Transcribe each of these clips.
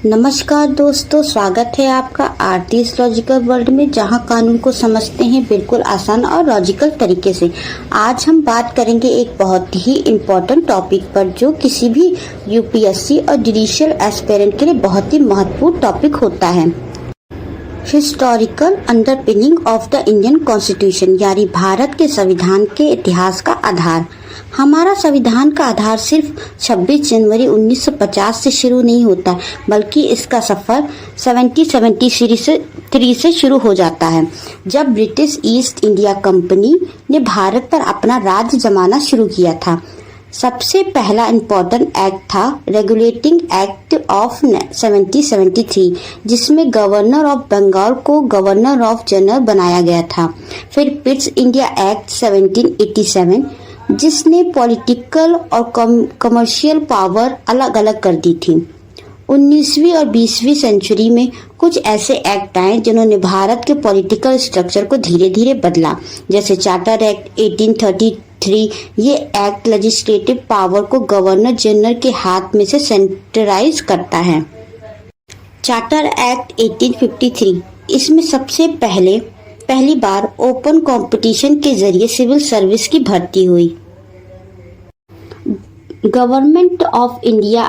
नमस्कार दोस्तों, स्वागत है आपका आरटीएस लॉजिकल वर्ल्ड में, जहां कानून को समझते हैं बिल्कुल आसान और लॉजिकल तरीके से। आज हम बात करेंगे एक बहुत ही इम्पोर्टेंट टॉपिक पर, जो किसी भी यूपीएससी और जुडिशियल एस्पिरेंट के लिए बहुत ही महत्वपूर्ण टॉपिक होता है। Historical underpinning of the Indian constitution, यानी भारत के संविधान के इतिहास का आधार। हमारा संविधान का आधार सिर्फ 26 जनवरी 1950 से शुरू नहीं होता, बल्कि इसका सफर 1773 से शुरू हो जाता है, जब ब्रिटिश ईस्ट इंडिया कंपनी ने भारत पर अपना राज जमाना शुरू किया था। सबसे पहला इम्पोर्टेंट एक्ट था रेगुलेटिंग एक्ट ऑफ 1773, जिसमें गवर्नर ऑफ बंगाल को गवर्नर ऑफ जनरल बनाया गया था। फिर पिट्स इंडिया एक्ट 1787, जिसने पॉलिटिकल और कमर्शियल पावर अलग अलग कर दी थी। 19वीं और 20वीं सेंचुरी में कुछ ऐसे एक्ट आए जिन्होंने भारत के पॉलिटिकल स्ट्रक्चर को धीरे धीरे बदला, जैसे चार्टर एक्ट 1833। ये एक्ट लेजिस्लेटिव पावर को गवर्नर जनरल के हाथ में से सेंट्रलाइज करता है। चार्टर एक्ट 1853, इसमें सबसे पहली बार ओपन कंपटीशन के जरिए सिविल सर्विस की भर्ती हुई। गवर्नमेंट ऑफ इंडिया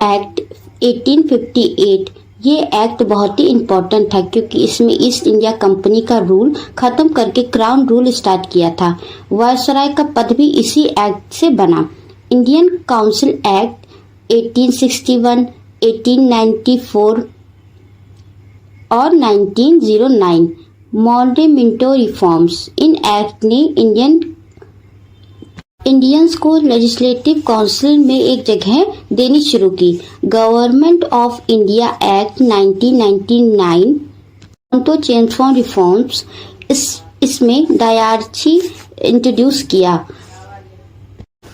एक्ट 1858, ये एक्ट बहुत ही इम्पोर्टेंट था, क्योंकि इसमें ईस्ट इंडिया कंपनी का रूल खत्म करके क्राउन रूल स्टार्ट किया था। वायसराय का पद भी इसी एक्ट से बना। इंडियन काउंसिल एक्ट 1861, 1894 और 1909, मॉन्टेमिंटो रिफॉर्म्स। इन एक्ट ने इंडियंस को लेजिस्लेटिव काउंसिल में एक जगह देनी शुरू की। गवर्नमेंट ऑफ इंडिया एक्ट 1999, टोरंटो चेम्स रिफॉर्म्स, इसमें डायरची इंट्रोड्यूस किया।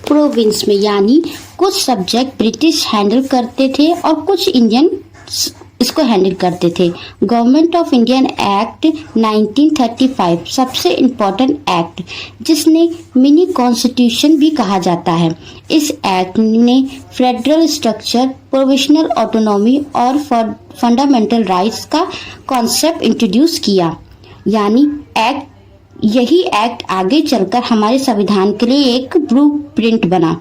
प्रोविंस में, यानी कुछ सब्जेक्ट ब्रिटिश हैंडल करते थे और कुछ इंडियन इसको हैंडल करते थे। गवर्नमेंट ऑफ इंडियन एक्ट 1935, सबसे इम्पोर्टेंट एक्ट, जिसने मिनी कॉन्स्टिट्यूशन भी कहा जाता है। इस एक्ट ने फेडरल स्ट्रक्चर, प्रोविजनल ऑटोनॉमी और फंडामेंटल राइट्स का कॉन्सेप्ट इंट्रोड्यूस किया। यानी यही एक्ट आगे चलकर हमारे संविधान के लिए एक ब्लूप्रिंट बना।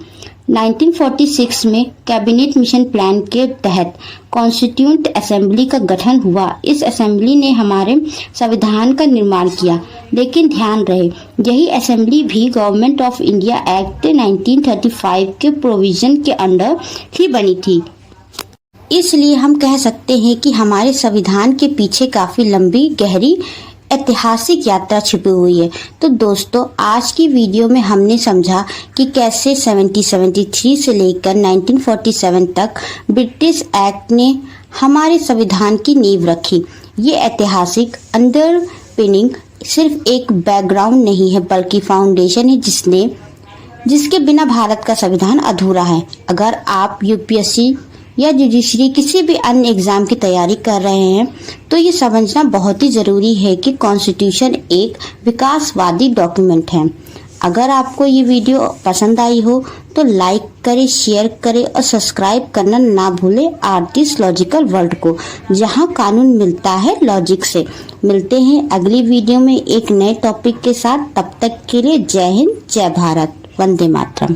1946 में कैबिनेट मिशन प्लान के तहत कॉन्स्टिट्यूएंट असेंबली का गठन हुआ। इस असेंबली ने हमारे संविधान का निर्माण किया, लेकिन ध्यान रहे, यही असेंबली भी गवर्नमेंट ऑफ इंडिया एक्ट 1935 के प्रोविजन के अंडर ही बनी थी। इसलिए हम कह सकते हैं कि हमारे संविधान के पीछे काफी लंबी गहरी ऐतिहासिक यात्रा छिपी हुई है। तो दोस्तों, आज की वीडियो में हमने समझा कि कैसे 1773 से लेकर 1947 तक ब्रिटिश एक्ट ने हमारे संविधान की नींव रखी। ये ऐतिहासिक अंडरपिनिंग सिर्फ एक बैकग्राउंड नहीं है, बल्कि फाउंडेशन है, जिसके बिना भारत का संविधान अधूरा है। अगर आप यूपीएससी या जुडिशरी किसी भी अन्य एग्जाम की तैयारी कर रहे हैं, तो ये समझना बहुत ही जरूरी है कि कॉन्स्टिट्यूशन एक विकासवादी डॉक्यूमेंट है। अगर आपको ये वीडियो पसंद आई हो तो लाइक करें, शेयर करें और सब्सक्राइब करना ना भूलें आरटीएस लॉजिकल वर्ल्ड को, जहां कानून मिलता है लॉजिक से। मिलते हैं अगली वीडियो में एक नए टॉपिक के साथ। तब तक के लिए जय हिंद, जय भारत, वंदे मातरम।